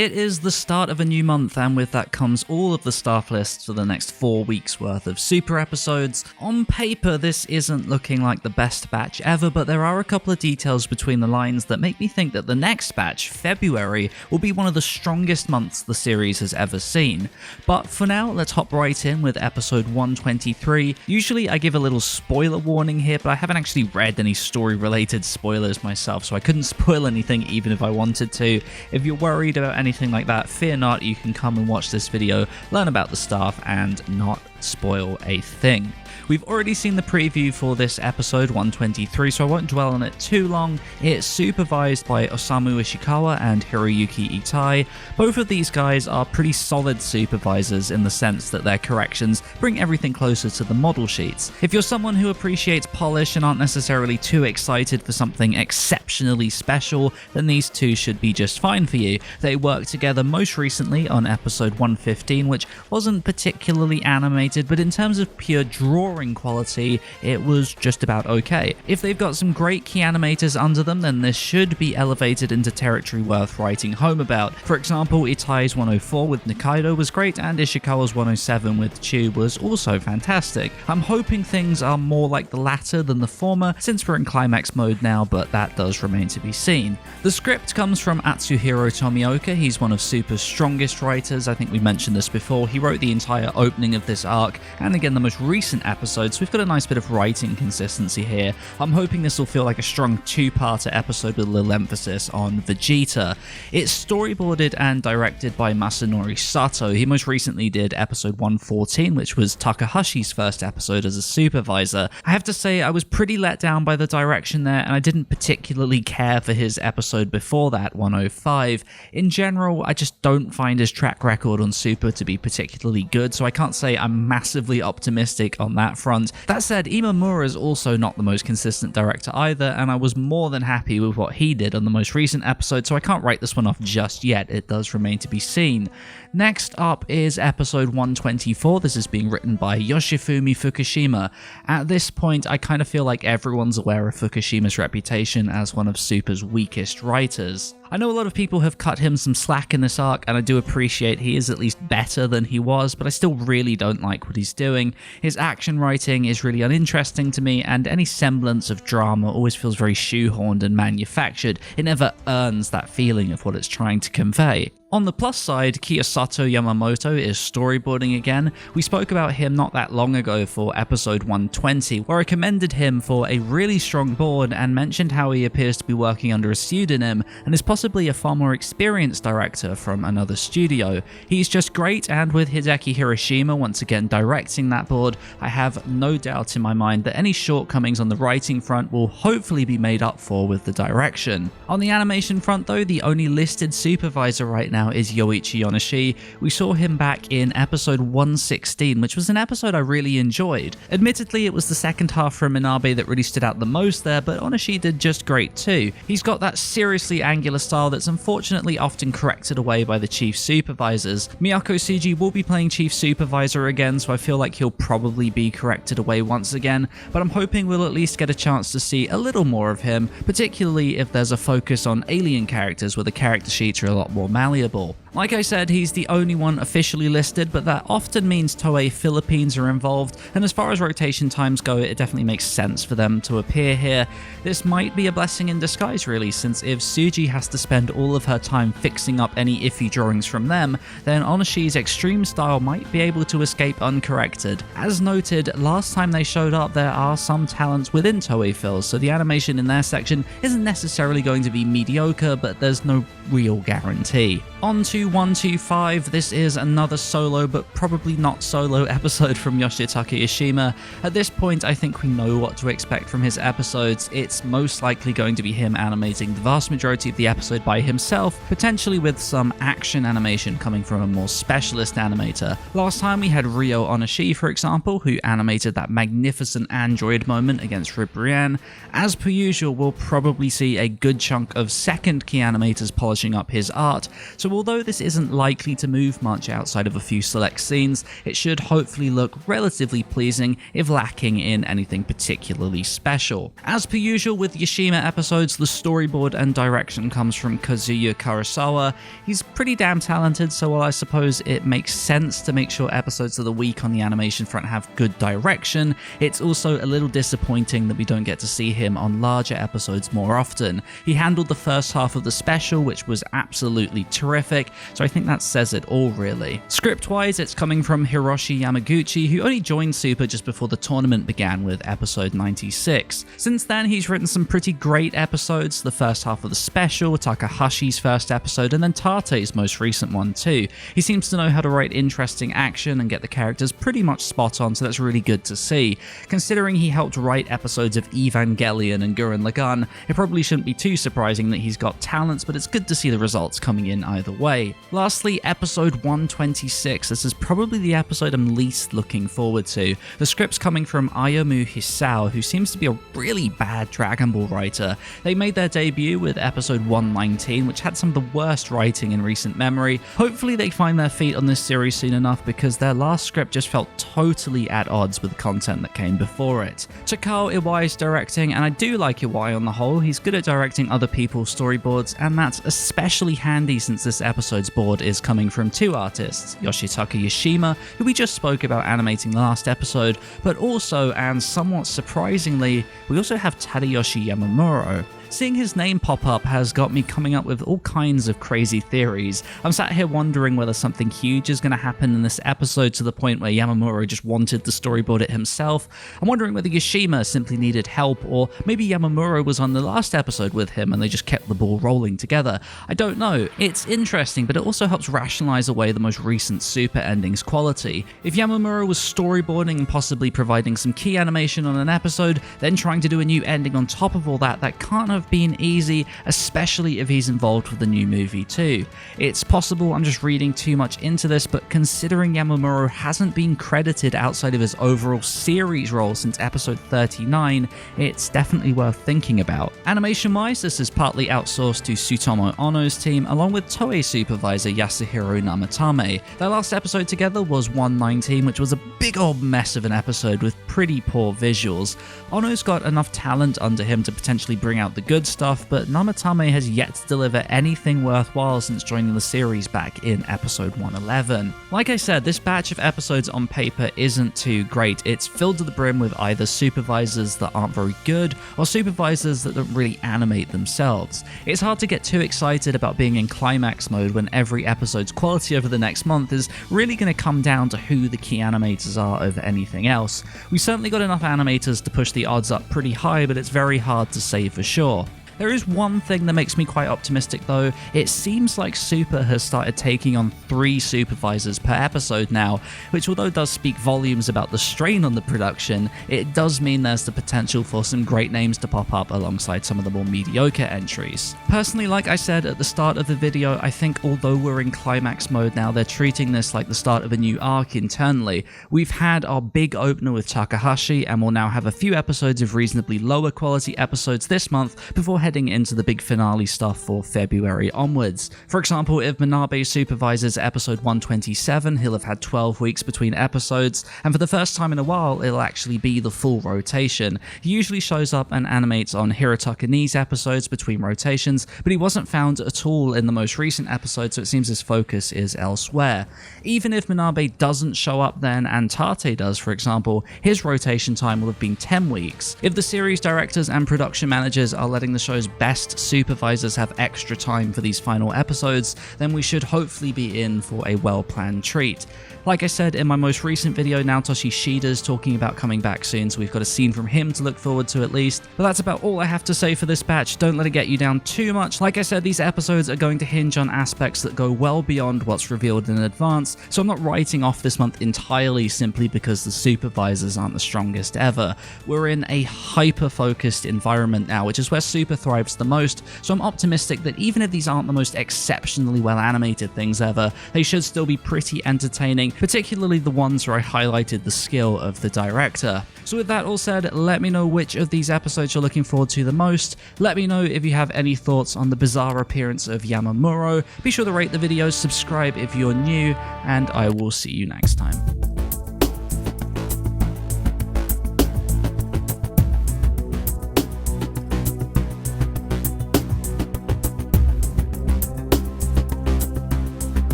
It is the start of a new month, and with that comes all of the staff lists for the next 4 weeks worth of super episodes. On paper, this isn't looking like the best batch ever, but there are a couple of details between the lines that make me think that the next batch, February, will be one of the strongest months the series has ever seen. But for now, let's hop right in with episode 123. Usually I give a little spoiler warning here, but I haven't actually read any story-related spoilers myself, so I couldn't spoil anything even if I wanted to. If you're worried about anything like that, fear not, you can come and watch this video, learn about the staff, and not spoil a thing. We've already seen the preview for this episode 123, so I won't dwell on it too long. It's supervised by Osamu Ishikawa and Hiroyuki Itai. Both of these guys are pretty solid supervisors in the sense that their corrections bring everything closer to the model sheets. If you're someone who appreciates polish and aren't necessarily too excited for something exceptionally special, then these two should be just fine for you. They worked together most recently on episode 115, which wasn't particularly animated, but in terms of pure drawing quality, it was just about okay. If they've got some great key animators under them, then this should be elevated into territory worth writing home about. For example, Itai's 104 with Nikaido was great, and Ishikawa's 107 with Chu was also fantastic. I'm hoping things are more like the latter than the former, since we're in climax mode now, but that does remain to be seen. The script comes from Atsuhiro Tomioka. He's one of Super's strongest writers. I think we mentioned this before. He wrote the entire opening of this arc, and again the most recent episode, so we've got a nice bit of writing consistency here. I'm hoping this will feel like a strong two-parter episode with a little emphasis on Vegeta. It's storyboarded and directed by Masanori Sato. He most recently did episode 114, which was Takahashi's first episode as a supervisor. I have to say I was pretty let down by the direction there, and I didn't particularly care for his episode before that, 105. In general, I just don't find his track record on Super to be particularly good, so I can't say I'm massively optimistic on that front. That said, Imamura is also not the most consistent director either, and I was more than happy with what he did on the most recent episode, so I can't write this one off just yet. It does remain to be seen. Next up is episode 124. This is being written by Yoshifumi Fukushima. At this point, I kind of feel like everyone's aware of Fukushima's reputation as one of Super's weakest writers. I know a lot of people have cut him some slack in this arc, and I do appreciate he is at least better than he was, but I still really don't like what he's doing. His action writing is really uninteresting to me, and any semblance of drama always feels very shoehorned and manufactured. It never earns that feeling of what it's trying to convey. On the plus side, Kiyosato Yamamoto is storyboarding again. We spoke about him not that long ago for episode 120, where I commended him for a really strong board and mentioned how he appears to be working under a pseudonym and is possibly a far more experienced director from another studio. He's just great, and with Hideki Hiroshima once again directing that board, I have no doubt in my mind that any shortcomings on the writing front will hopefully be made up for with the direction. On the animation front though, the only listed supervisor right now is Yaya Naschie. We saw him back in episode 116, which was an episode I really enjoyed. Admittedly, it was the second half from Minabe that really stood out the most there, but Naschie did just great too. He's got that seriously angular style that's unfortunately often corrected away by the chief supervisors. Miyako Suji will be playing chief supervisor again, so I feel like he'll probably be corrected away once again, but I'm hoping we'll at least get a chance to see a little more of him, particularly if there's a focus on alien characters where the character sheets are a lot more malleable. Like I said, he's the only one officially listed, but that often means Toei Philippines are involved, and as far as rotation times go, it definitely makes sense for them to appear here. This might be a blessing in disguise really, since if Suji has to spend all of her time fixing up any iffy drawings from them, then Naschie's extreme style might be able to escape uncorrected. As noted, last time they showed up, there are some talents within Toei Phil, so the animation in their section isn't necessarily going to be mediocre, but there's no real guarantee. On to 125, this is another solo, but probably not solo episode from Yoshitaka Ishima. At this point, I think we know what to expect from his episodes. It's most likely going to be him animating the vast majority of the episode by himself, potentially with some action animation coming from a more specialist animator. Last time we had Ryo Onashi, for example, who animated that magnificent android moment against Ribrianne. As per usual, we'll probably see a good chunk of second key animators polishing up his art, so although this isn't likely to move much outside of a few select scenes, it should hopefully look relatively pleasing if lacking in anything particularly special. As per usual with Yashima episodes, the storyboard and direction comes from Kazuya Kurosawa. He's pretty damn talented, so while I suppose it makes sense to make sure episodes of the week on the animation front have good direction, it's also a little disappointing that we don't get to see him on larger episodes more often. He handled the first half of the special, which was absolutely terrific, so I think that says it all really. Script-wise, it's coming from Hiroshi Yamaguchi, who only joined Super just before the tournament began with episode 96. Since then, he's written some pretty great episodes, the first half of the special, Takahashi's first episode, and then Tate's most recent one too. He seems to know how to write interesting action and get the characters pretty much spot on, so that's really good to see. Considering he helped write episodes of Evangelion and Gurren Lagann, it probably shouldn't be too surprising that he's got talents, but it's good to see the results coming in either way. Lastly, episode 126. This is probably the episode I'm least looking forward to. The script's coming from Ayumu Hisao, who seems to be a really bad Dragon Ball writer. They made their debut with episode 119, which had some of the worst writing in recent memory. Hopefully they find their feet on this series soon enough, because their last script just felt totally at odds with the content that came before it. Takao Iwai's directing, and I do like Iwai on the whole. He's good at directing other people's storyboards, and that's especially handy since this episode's board is coming from two artists, Yoshitaka Yashima, who we just spoke about animating the last episode, but also, and somewhat surprisingly, we also have Tadayoshi Yamamuro. Seeing his name pop up has got me coming up with all kinds of crazy theories. I'm sat here wondering whether something huge is going to happen in this episode to the point where Yamamuro just wanted to storyboard it himself. I'm wondering whether Yashima simply needed help, or maybe Yamamuro was on the last episode with him and they just kept the ball rolling together. I don't know. It's interesting, but it also helps rationalize away the most recent Super ending's quality. If Yamamuro was storyboarding and possibly providing some key animation on an episode, then trying to do a new ending on top of all that, that can't have been easy, especially if he's involved with the new movie too. It's possible I'm just reading too much into this, but considering Yamamuro hasn't been credited outside of his overall series role since episode 39, it's definitely worth thinking about. Animation-wise, this is partly outsourced to Tsutomu Ono's team, along with Toei supervisor Yasuhiro Namatame. Their last episode together was 119, which was a big old mess of an episode with pretty poor visuals. Ono's got enough talent under him to potentially bring out the good stuff, but Namatame has yet to deliver anything worthwhile since joining the series back in episode 111. Like I said, this batch of episodes on paper isn't too great. It's filled to the brim with either supervisors that aren't very good, or supervisors that don't really animate themselves. It's hard to get too excited about being in climax mode when every episode's quality over the next month is really going to come down to who the key animators are over anything else. We've certainly got enough animators to push the odds up pretty high, but it's very hard to say for sure. There is one thing that makes me quite optimistic though. It seems like Super has started taking on 3 supervisors per episode now, which although does speak volumes about the strain on the production, it does mean there's the potential for some great names to pop up alongside some of the more mediocre entries. Personally, like I said at the start of the video, I think although we're in climax mode now, they're treating this like the start of a new arc internally. We've had our big opener with Takahashi, and we'll now have a few episodes of reasonably lower quality episodes this month before heading into the big finale stuff for February onwards. For example, if Manabe supervises episode 127, he'll have had 12 weeks between episodes, and for the first time in a while, it'll actually be the full rotation. He usually shows up and animates on Hirotaka Ni's episodes between rotations, but he wasn't found at all in the most recent episode, so it seems his focus is elsewhere. Even if Manabe doesn't show up then, and Tate does, for example, his rotation time will have been 10 weeks. If the series directors and production managers are letting the show's best supervisors have extra time for these final episodes, then we should hopefully be in for a well-planned treat. Like I said in my most recent video, Naotoshi Shida's talking about coming back soon, so we've got a scene from him to look forward to at least. But that's about all I have to say for this batch. Don't let it get you down too much. Like I said, these episodes are going to hinge on aspects that go well beyond what's revealed in advance, so I'm not writing off this month entirely simply because the supervisors aren't the strongest ever. We're in a hyper-focused environment now, which is where Super thrives describes the most, so I'm optimistic that even if these aren't the most exceptionally well animated things ever, they should still be pretty entertaining, particularly the ones where I highlighted the skill of the director. So with that all said, let me know which of these episodes you're looking forward to the most. Let me know if you have any thoughts on the bizarre appearance of Yamamuro. Be sure to rate the video, subscribe if you're new, and I will see you next time.